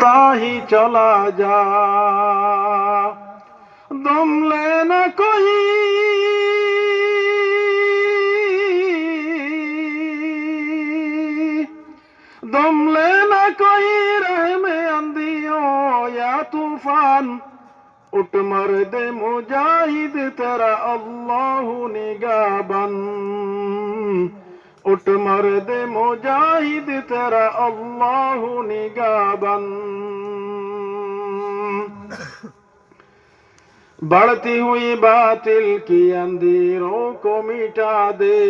सा ही चला जा, दम लेना कोई दम लेना कोई रहम अंधियों या तूफान, उठ मर्द मुजाहिद तेरा अल्लाह निगाहबन, उठ मर्द मुजाहिद तेरा अल्लाह निगाहबन। बढ़ती हुई बातिल की अंधेरों को मिटा दे,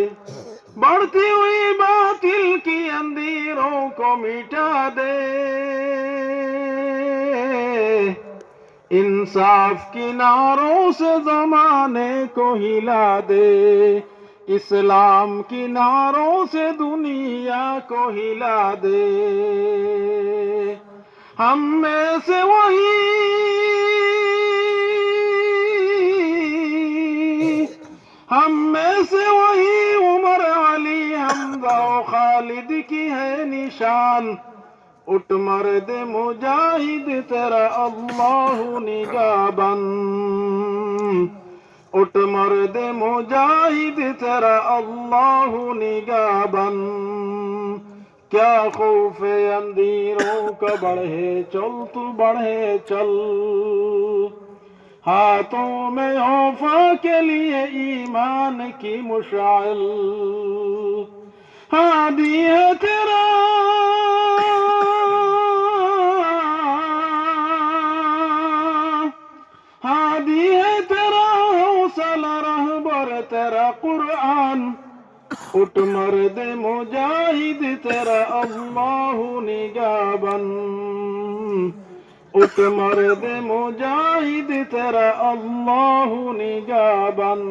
बढ़ती हुई बातिल की अंधेरों को मिटा दे, इंसाफ की नारों से जमाने को हिला दे, इस्लाम की नारों से दुनिया को हिला दे। हम में से वही हम में से वही उमर अली हमजा खालिद की है निशान, उठ मर्द मुजाहिद तेरा अल्लाह निगाहबन, उठ मर्द मुजाहिद तेरा अल्लाह निगाहबन। क्या खौफ अंधेरों का बढ़े चल तू बढ़े चल, हाथों में औफा के लिए ईमान की मुशाइल, हादी है तेरा हादी है तेरा हौसला रहबर तेरा कुरान, उठ मर्द मुजाहिद तेरा अल्लाह निगाहबन, उठ मर्द मुजाहिद तेरा अल्लाह निगाहबन।